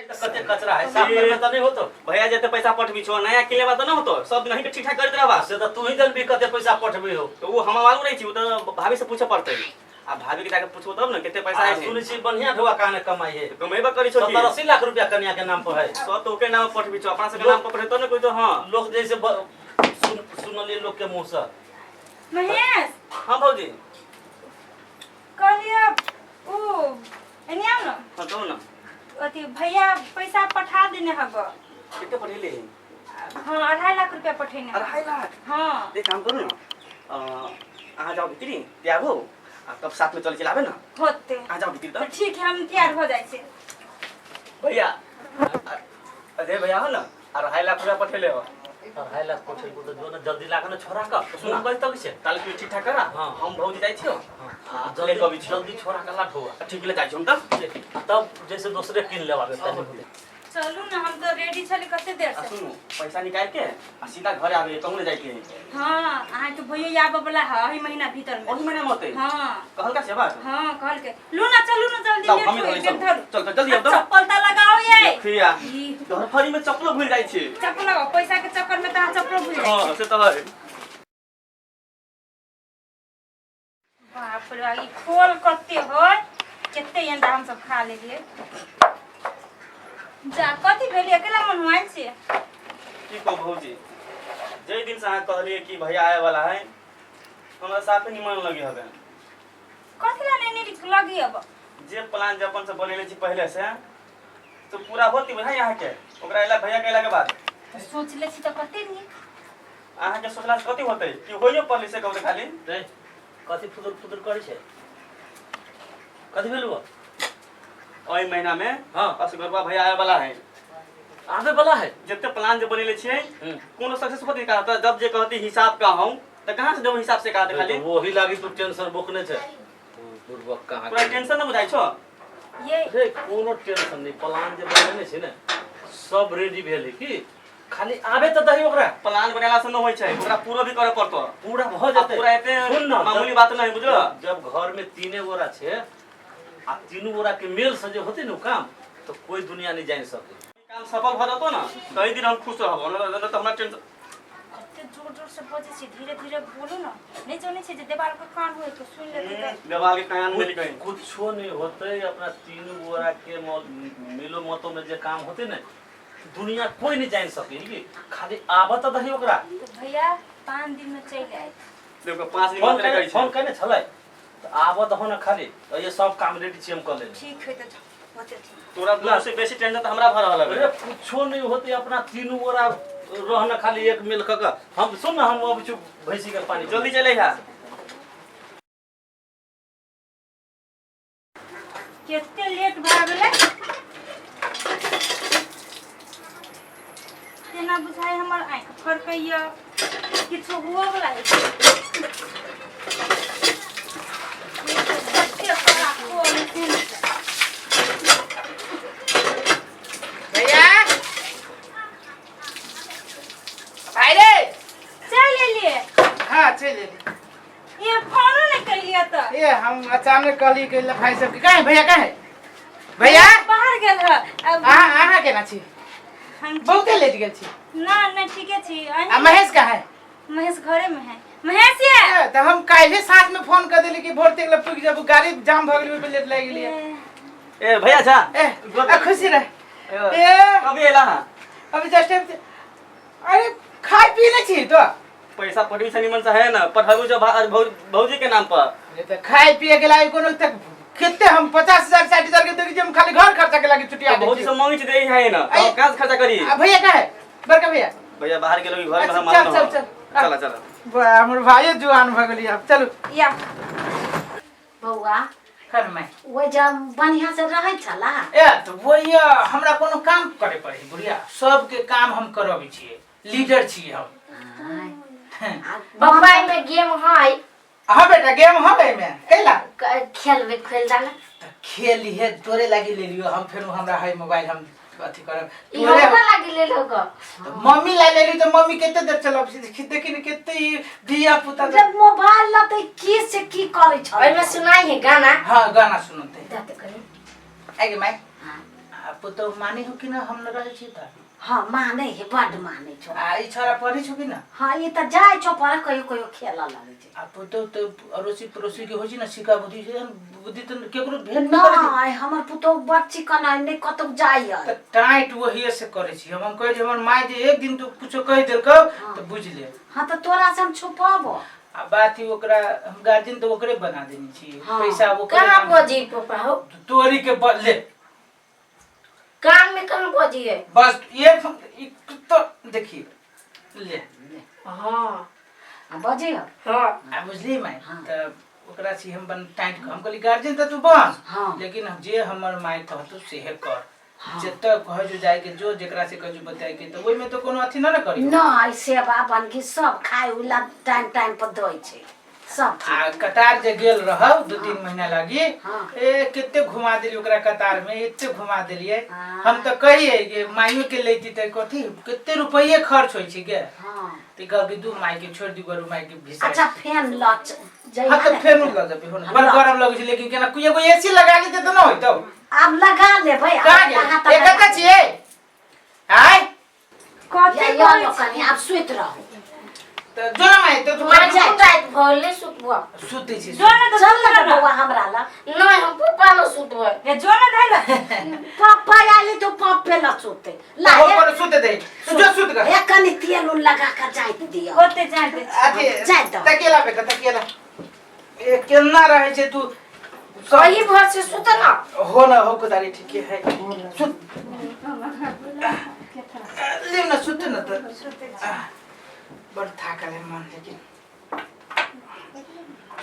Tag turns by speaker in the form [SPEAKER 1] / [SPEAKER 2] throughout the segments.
[SPEAKER 1] कते कचरा है साफ करना त नहीं होतो
[SPEAKER 2] भैया जते पैसा पठबी छो नया किले बात न होतो सब दिन ही ठीक ठाक करत रहबा
[SPEAKER 1] से त तू ही जल्दी कते पैसा पठबी हो
[SPEAKER 2] तो वो हम मालूम नहीं छी वो तो भाभी से पूछे पड़ते आ भाभी के जाके पूछबो तब न केते पैसा है
[SPEAKER 1] सुनी छी बढ़िया ढोआ काने कमाई है
[SPEAKER 2] कमेबा करी छो
[SPEAKER 1] 70-80 लाख रुपया कन्या के नाम पर है
[SPEAKER 2] सब तो के नाम पठबी छो अपना से के नाम पर पठे तो न कोई तो हां
[SPEAKER 1] लोग जैसे सुनलिए लोग के मुंह से
[SPEAKER 3] महेश
[SPEAKER 2] हां भौजी
[SPEAKER 3] कहलिए ओ एनिया न
[SPEAKER 2] हां तो न
[SPEAKER 3] अति भैया पैसा पठा देने हब
[SPEAKER 2] कितने पठेले
[SPEAKER 3] हां 2.5 लाख रुपया पठेने
[SPEAKER 2] 2.5 लाख
[SPEAKER 3] हां
[SPEAKER 2] देख काम करू न आ जाओ भीतरी तैयार हो आ तब साथ में चल चलावे ना
[SPEAKER 3] होते
[SPEAKER 2] आ जाओ भीतरी
[SPEAKER 3] तो ठीक है हम तैयार हो जाए छे
[SPEAKER 2] भैया अरे भैया हो ना 2.5 लाख रुपया पठेले हो
[SPEAKER 1] 2.5 लाख पठेल को तो जो न जल्दी लाख न छोरा का सुन बज तक से
[SPEAKER 2] ताले तू ठीक ठाक करा
[SPEAKER 1] हां
[SPEAKER 2] हम भौजी जाई छियो
[SPEAKER 1] जल्दी कभी जल्दी छोरा का लाख होगा
[SPEAKER 2] ठीक ले जाई छी हम
[SPEAKER 1] तब जैसे दूसरे किन लेवावे तने
[SPEAKER 3] चलू ना हम तो रेडी छले कते देर से
[SPEAKER 2] सुनो पैसा निकाल के आ सीधा घर आवे कहूं ले जाई के
[SPEAKER 3] हां आहा के भैया आबे वाला है ही महीना भीतर में
[SPEAKER 2] ओही महीने मते
[SPEAKER 3] हां
[SPEAKER 2] कहल का से बात
[SPEAKER 3] हां कहल के लू ना चलू ना जल्दी
[SPEAKER 2] हम
[SPEAKER 3] लेट
[SPEAKER 2] चल
[SPEAKER 3] हो
[SPEAKER 2] चल जल्दी अब तो
[SPEAKER 3] चप्पल त लगाओ ये
[SPEAKER 2] खिया घर फरी में चप्पल भूल जाई छी
[SPEAKER 3] चप्पल लगाओ पैसा के चक्कर में त चप्पल भूल जाई
[SPEAKER 2] हां से तो है
[SPEAKER 3] बाप रे ई खोल करते हो केते अंडा हम सब खा लेलिए जा कथि भेली अकेला मन हुआल छे
[SPEAKER 2] की को भौजी जय दिन से आ कहलिए कि भैया आए वाला है हमरा साथ निमन लगी हबे
[SPEAKER 3] कथि ला नहीं लगी अब
[SPEAKER 2] जे प्लान जपन से बनेले छी पहले से तो पूरा होती भाई यहां के ओकरा इला भैया कहला के बाद
[SPEAKER 3] सोच ले छी त कते नहीं
[SPEAKER 2] अहाँ के सोचला से कथि होतै कि होइयो पड़ले से कहले खाली
[SPEAKER 1] रे कथि फुदर करै छै कथि भेलु
[SPEAKER 2] ओई महीना में
[SPEAKER 1] हां
[SPEAKER 2] असगरवा भैया आए वाला है
[SPEAKER 1] आवे वाला है
[SPEAKER 2] जते प्लान जे बनेले छियै कोनो सक्सेस होतै का त जब जे कहती हिसाब का हूं त कहां से देबो हिसाब से का खाली
[SPEAKER 1] वो ही लागी तू टेंशन बुकने छै बुरबक कहां
[SPEAKER 2] पूरा टेंशन न बुझाइ छो
[SPEAKER 3] ये
[SPEAKER 1] रे कोनो टेंशन नहीं प्लान जे बनेने छै ने सब रेडी भेलै की खाली आवे त दही ओकरा
[SPEAKER 2] प्लान बनेला से न होय छै ओकरा पूरा भी करे पड़तो
[SPEAKER 1] पूरा भ जते
[SPEAKER 2] पूरा एते मामूली बात नहीं बुझलो
[SPEAKER 1] जब घर में तीने गोरा छै आ तीनों गोरा के मेल से जो होते न काम तो कोई दुनिया नहीं जान सके
[SPEAKER 2] काम सफल भ जतो न तई दिन हम खुश रहब न त हमरा टेंशन
[SPEAKER 3] कते जोर से बजे छी धीरे बोलो ना नहीं जाने छी जे देवाल के कान होय तो सुन लेते त
[SPEAKER 2] देवाल के कान में लिखै
[SPEAKER 1] कुछो नहीं होते अपना तीनों गोरा के मिलो मतों में जे काम होते न दुनिया कोई नहीं जान सके कि खाली आवत दही ओकरा
[SPEAKER 3] तो भैया 5 दिन में चल आए
[SPEAKER 2] देखो 5 दिन में करे
[SPEAKER 1] फोन कने छलै तो आवत हो न खाली ये सब काम रेडी छी हम कर ले
[SPEAKER 3] ठीक है तो होते
[SPEAKER 2] तोरा दूर से बेसी टेंशन त हमरा भर रहल
[SPEAKER 1] अरे कुछो नहीं होते अपना तीनों गोरा रहना खाली एक मिल क हम सुन ना हम अब छु भैंसी के पानी
[SPEAKER 2] जल्दी चले हा
[SPEAKER 3] केते लेट भ गेलै तेना बुझाय हमर आंख फरकैया किछो हुआ वाला है
[SPEAKER 4] भैया भाई रे
[SPEAKER 3] चल लिए
[SPEAKER 4] हाँ चल ले
[SPEAKER 3] ये फोन नहीं कर लिया तो
[SPEAKER 4] ये हम अचानक कहली कि भाई सब कहाँ है भैया कहाँ है भैया
[SPEAKER 3] बाहर गेल है अब
[SPEAKER 4] अहाँ केना छी
[SPEAKER 3] हम
[SPEAKER 4] बहुते लेट गेल छी
[SPEAKER 3] ना ना ठीके छी
[SPEAKER 4] आ महेश कहाँ है
[SPEAKER 3] महेश घरे में है महेश ये
[SPEAKER 4] तो हम काल्हि साथ में फोन कर देली कि भोर तक लपटुक जब गाड़ी जाम भ गेली ओइ पे लेट लाग गेली
[SPEAKER 2] ए भैया छा
[SPEAKER 4] ए खुशी रह ए
[SPEAKER 2] कभी एला हां
[SPEAKER 4] अभी जस्ट अरे खाई पी ले छी तो
[SPEAKER 2] पैसा पड़ी से निमन से है ना पठाबू जो भौजी के नाम पर
[SPEAKER 4] ये तो खाई पिए के लायक कोनो तक कितने हम 50,000 60,000 के देगी हम खाली घर खर्चा के लागी छुट्टिया दे
[SPEAKER 2] भौजी से मांगी छ दे है ना तो कहां से खर्चा करी
[SPEAKER 4] भैया कहाँ है बड़का भैया
[SPEAKER 2] भैया बाहर के लोग घर में हम
[SPEAKER 4] चल चल चल
[SPEAKER 2] चला चला
[SPEAKER 4] हमर भाई जुआन भ गेली अब चलो
[SPEAKER 3] या
[SPEAKER 5] बौआ
[SPEAKER 4] कर मैं
[SPEAKER 5] वो जब बढ़िया से रहे छला
[SPEAKER 4] ए तो वही हमरा कोनो काम करे पड़ी बुढ़िया सबके काम हम करबी छिए लीडर छिए हम
[SPEAKER 5] मोबाइल में गेम है
[SPEAKER 4] हां बेटा गेम हवे में कैला
[SPEAKER 5] खेलबे खेल डाला
[SPEAKER 4] खेली है तोरे लागी ले लियो हम फेर हमरा है मोबाइल हम अथी करब
[SPEAKER 5] इहो लागी ले लोग
[SPEAKER 4] मम्मी ला ले ली तो मम्मी केते देर चलब देखि न केते दिया पुता
[SPEAKER 5] जब मोबाइल ल त की से की करे छ ओइ में सुनाई है गाना
[SPEAKER 4] हां गाना सुनते
[SPEAKER 5] जाते करी
[SPEAKER 4] आगे मैं आप तो माने हो कि ना हम न रहे छी त
[SPEAKER 5] हाँ माने है बड माने छो
[SPEAKER 4] आ ई छोरा पढ़ी छु कि ना
[SPEAKER 5] हाँ ये तो जाए छो पर कहियो कहियो खेला लगे छे
[SPEAKER 4] आप तो अड़ोसी पड़ोसी के हो छी ना सिका बुद्धि से बुद्धि तो केकरो भेट नहीं करे
[SPEAKER 5] नहीं हमर पुतो बच्ची कना नहीं कतौ जाय
[SPEAKER 4] त टाइट वही से करे छी हम कहे जे हमर माय जे एक दिन तो कुछ कह देलको तो बुझ ले
[SPEAKER 5] हाँ तो तोरा से हम छुपाबो
[SPEAKER 4] आ बात ही ओकरा हम गार्जियन तो ओकरे बना देनी छी पैसा वो
[SPEAKER 5] कहाँ बजी पापा हो
[SPEAKER 4] तोरी के बदले
[SPEAKER 5] काम में कहाँ बजी है
[SPEAKER 4] बस ये तो देखिए ले
[SPEAKER 5] हाँ बजी हो
[SPEAKER 3] हाँ
[SPEAKER 4] आ बुझली माय
[SPEAKER 5] हाँ।
[SPEAKER 4] त ओकरा छी हम बन टाइट हम कहली गार्जियन त तू बन
[SPEAKER 5] हाँ।
[SPEAKER 4] लेकिन जे हमर माय कहतो सेहे कर
[SPEAKER 5] हाँ।
[SPEAKER 4] जत्ता कह जो जाय के जो जेकरा से कह जो बताय के त ओइ में तो कोनो अथी ना करी
[SPEAKER 5] ना सेवा बन के सब खाए उला टाइम टाइम पर दई छे सब
[SPEAKER 4] आ कतार जे गेल रहब 2-3 महीना लागी
[SPEAKER 5] हाँ।
[SPEAKER 4] ए केते घुमा देली ओकरा कतार में एते घुमा देलिए
[SPEAKER 5] हाँ।
[SPEAKER 4] हम तो कहिए कि माइयो के लेती त कथी केते रुपये खर्च होई छै गे
[SPEAKER 5] हाँ
[SPEAKER 4] त कह के दू माई के छोड़ दी गरु माई के भिसा
[SPEAKER 5] अच्छा फैन लच
[SPEAKER 4] हां तो फेर न लग जाबे होन बड़ गरम लगे छै लेकिन केना कुए को एसी लगा ली त न होई त
[SPEAKER 5] अब लगा ले भाई
[SPEAKER 4] का गे एक का छिए हाय
[SPEAKER 3] कथी
[SPEAKER 5] या
[SPEAKER 3] कहै
[SPEAKER 5] यो
[SPEAKER 3] छी?
[SPEAKER 5] कनी आप सुत रहो
[SPEAKER 4] त जो ना माई तो तू
[SPEAKER 5] मार जाए टाइट भोले सुतबो
[SPEAKER 4] सुते छी
[SPEAKER 3] जो ना तो
[SPEAKER 5] चल
[SPEAKER 3] सुत
[SPEAKER 5] ना
[SPEAKER 3] ना
[SPEAKER 5] बउआ हमरा ला नहीं हम पप्पा ला सुतबो
[SPEAKER 3] ये जो ना धाइला
[SPEAKER 5] पापा आले तो पापे ला सुते ला
[SPEAKER 4] हो पर सुते दे तू जो सुत कर
[SPEAKER 5] एक कनी तेल उल लगा कर जाए दियो
[SPEAKER 3] कोते जाते
[SPEAKER 4] अथी
[SPEAKER 5] जाए दो
[SPEAKER 4] तकेला पे तकेला ए केना रहे छै तू
[SPEAKER 5] सही भर से सुत ना
[SPEAKER 4] हो ना हो कुदारी ठीक है सुत ले ना सुत ना तो बड़ थाका है मन लेकिन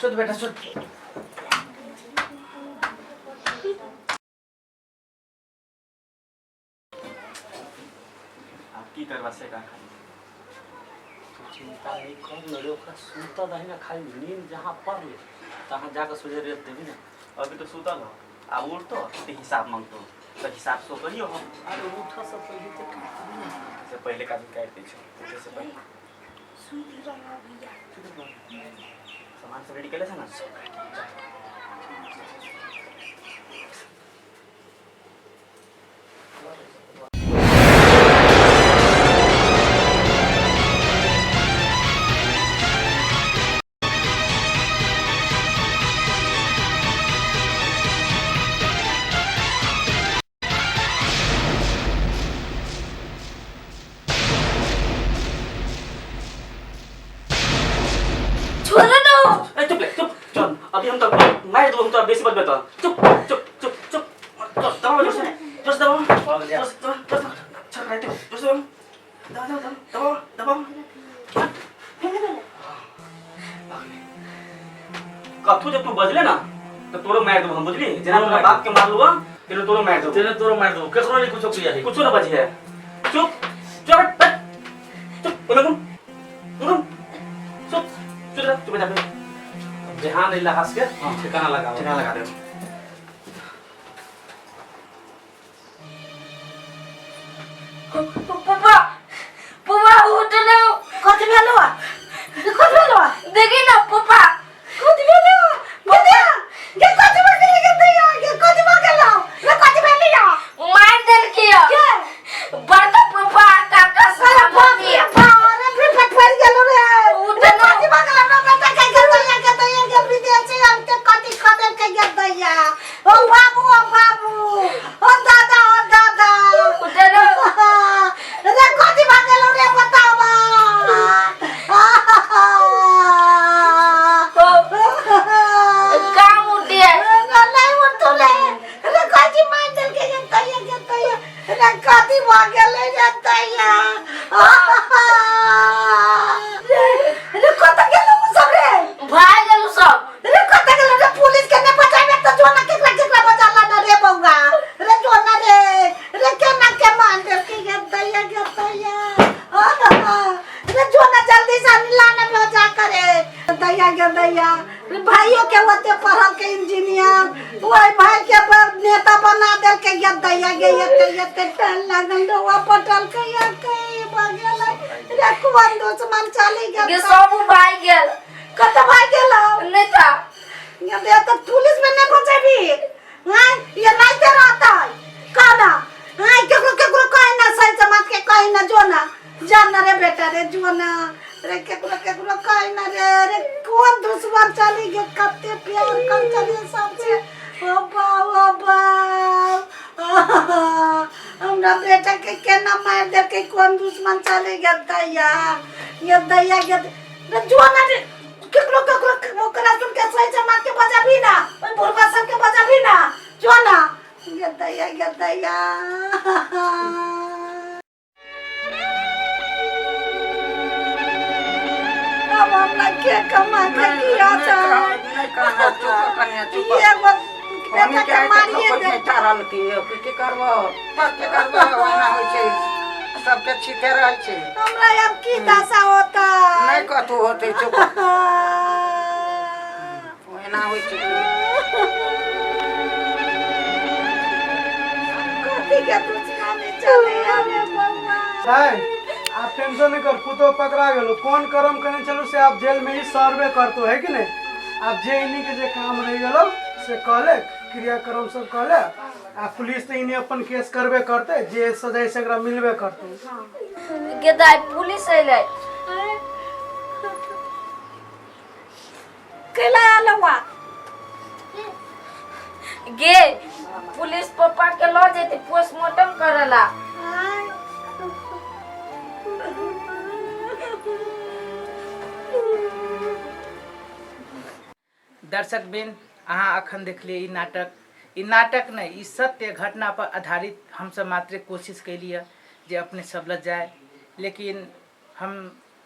[SPEAKER 4] सुत बेटा सुत
[SPEAKER 2] आप की करवा से का खाली
[SPEAKER 1] चिंता नहीं कर मेरे ओकरा सुता रही ना खाली नींद जहाँ पड़ ले तहाँ जाकर सोचे रेत देवी ना
[SPEAKER 2] अभी तो सुतल हो अब उठ तो हिसाब मांगतो तो हिसाब सो करियो हम
[SPEAKER 1] अरे उठा सब पहले तो
[SPEAKER 2] से पहले का भी काट दी छो से पहले सामान सब रेडी कर ले ना
[SPEAKER 5] छोड़ दो
[SPEAKER 2] ए चुप ले चुप चल अभी हम तो मार दो हम तो बेसी बात बता चुप चुप चुप चुप दबाओ जोर से दबाओ चल रहे थे जोर से दबाओ दबाओ कथू जब तू बजले ना तो तोरो मार दो हम बुझली जना तोरा बाप के मार लूगा तेरे तोरो मार दो
[SPEAKER 1] तेरे तोरो मार दो केकरो नहीं कुछ किया है
[SPEAKER 2] कुछ ना बची है चुप चुप चुप उनको चुप चुप चुप जा
[SPEAKER 1] जहाँ नहीं लगा के ठिकाना लगा
[SPEAKER 2] ठिकाना लगा दे
[SPEAKER 5] पापा पापा उठ लो कथि भेलो देखी ना पापा कथि भेलो पापा ये कथि भेलो ये कथि भेलो ये कथि भेलो मार देल किया बड़का पापा काका सारा भाभी अरे फिर फटफट गेलो रे उठ लो कथि भेलो ना बेटा के के विदेश हम के कथि खबर के गया ओ बाबू ओ दादा उठ लो रे कथि भागलो रे बतावा काम उठे नहीं उठले रे कथि मार देल के गतैया रे कथि भागले गतैया रे कत गेलो सब रे भाग गेलो सब रे कत गेलो रे पुलिस के ने बचाइबे त जोना केकरा बचाला ना रे बौगा रे जोना रे केना के मान देल के गतैया रे जोना जल्दी से लाना भेजा करे गतैया रे भाइयों के होते पढ़ल के इंजीनियर ओए भाई के नेता बना देल के गतैया के टल लागल रवा पटल के भागल रे कौन दुश्मन चली गेल ये सब भाई गेल कत भाई गेल नेता ये तो पुलिस में नहीं बचेबी हां ये नहीं ते रहता काना हाय केकरो केकरो कहे ना सही समाज के कहे ना जो ना जान रे बेटा रे जो ना रे केकरो केकरो कहे ना रे कौन दुश्मन चली गे कते प्यार कर चली सबसे ओ बा हमरा बेटा के केना मार दे के कौन दुश्मन चली गे दैया ये दैया गे रे जो ना रे केकरो केकरो ओकरा सुन के सही समाज के बजा भी ना ओइ बुढ़वा सब के बजा भी ना जो ना ये दैया अब हमरा के कमा के किया था
[SPEAKER 6] नहीं कहना चुप कन्या चुप
[SPEAKER 5] ये वो
[SPEAKER 6] हम
[SPEAKER 5] बेटा
[SPEAKER 6] क्या
[SPEAKER 5] के मारिए
[SPEAKER 6] कुछ
[SPEAKER 5] दे
[SPEAKER 6] नहीं चारल की करबो पक्के करबो ओना होय छै सबके छिके रहै छै
[SPEAKER 5] हमरा अब की दशा होता
[SPEAKER 6] नहीं कतु होते चुप ओना होय छै
[SPEAKER 5] कथी के पूछना नहीं चले रे बउआ
[SPEAKER 7] साहब आप टेंशन नहीं कर पुतो पकड़ा गेलो कौन कर्म करने चलो से आप जेल में ही सर्वे करतो है कि नहीं आप जे इन्हीं के जे काम रह गेलो से कहले क्रियाक्रम सब कहले आ पुलिस तो इन्हें अपन केस करबे करते जे सजा से एकरा मिलबे करते
[SPEAKER 3] गेदाई पुलिस अइले
[SPEAKER 5] केला आलवा
[SPEAKER 3] गे पुलिस पापा के लो जेते पोस्टमार्टम करला
[SPEAKER 4] दर्शक बिन अहाँ अखन देखलिए ई नाटक नहीं ई सत्य घटना पर आधारित हम सब मात्र कोशिश कैलिए जे अपने सब लग जाए लेकिन हम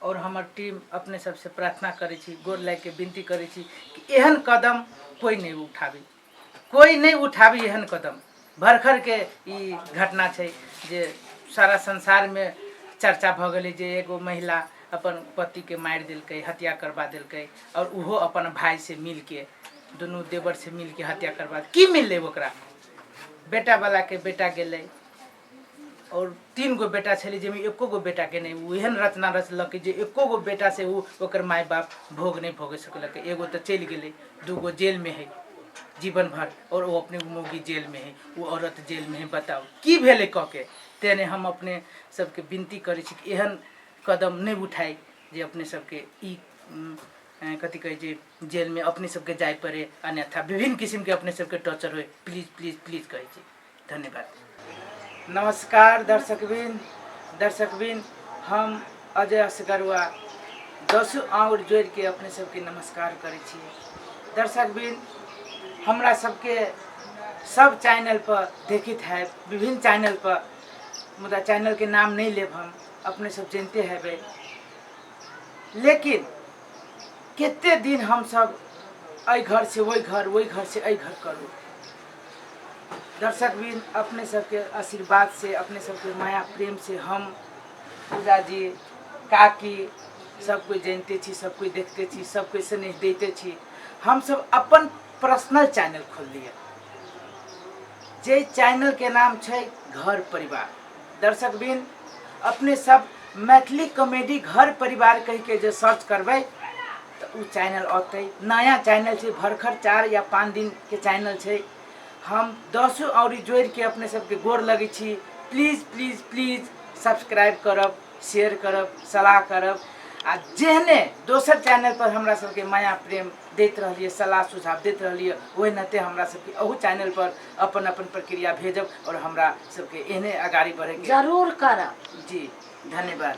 [SPEAKER 4] और हमार टीम अपने सबसे प्रार्थना करै छी गोर लाग के विनती करै छी कि एहन कदम कोई नहीं उठाबी एहन कदम भरखर के ई घटना छै जे सारा संसार में चर्चा भ गेलै जे एगो महिला अपन पति के मार दिलकै हत्या करवा दिलकै और उहो अपन भाई से मिल के दोनों देवर से मिल के हत्या करवा की मिललै ओकरा बेटा वाला के बेटा गेलै और 3 गो बेटा छलै जेमे एको गो बेटा के नहीं उ एहन रचना रचलकै जे एको गो बेटा से उ ओकर माय बाप भोग नहीं भोग सकलकै एगो तो चल गेलै 2 गो जेल में है जीवन भर और वो अपने मौगी जेल में है वो औरत जेल में है बताओ की भेलै क के तेने हम अपने सबके विनती करै छी कि एहन कदम नहीं उठाई जे अपने सबके ई कथी कहे जे जेल में अपने सबके जाय पड़े अन्यथा विभिन्न किस्म के अपने सबके टॉर्चर हो प्लीज प्लीज प्लीज कहे छी धन्यवाद। नमस्कार दर्शकबिन हम अजय असगरुआ 10 आँगुर जोड़ के अपने सबके नमस्कार करे छी। दर्शकबिन हमरा सबके सब चैनल पर देखित है विभिन्न चैनल पर मुदा चैनल के नाम नहीं लेब हम अपने सब जानते हैं लेकिन कितने दिन हम सब आई घर से वही घर से आई घर करूँ। दर्शकबिन अपने सबके आशीर्वाद से अपने सबके माया प्रेम से हम पूजा जी काकी सब कोई जानते छी सब कोई देखते छी सब कोई स्नेह देते छी। हम सब अपन पर्सनल चैनल खोल लिए जे चैनल के नाम है घर परिवार। दर्शकबिन अपने सब मैथिली कॉमेडी घर परिवार कह के जो सर्च करबै तो उ चैनल आते नया चैनल है भरखर 4 या 5 दिन के चैनल है। हम 10 और जोड़ के अपने सबके गोर लगे छी प्लीज प्लीज प्लीज सब्सक्राइब करब शेयर करब सलाह करब आ जेहने दोसर चैनल पर हमरा सबके माया प्रेम देत रहलिए सलाह सुझाव देत रहलिए ओहि नाते हमरा सबके अहू चैनल पर अपन अपन प्रक्रिया भेजब और हमरा सबके एहने आगाड़ी बढ़े
[SPEAKER 5] जरूर करब
[SPEAKER 4] जी धन्यवाद।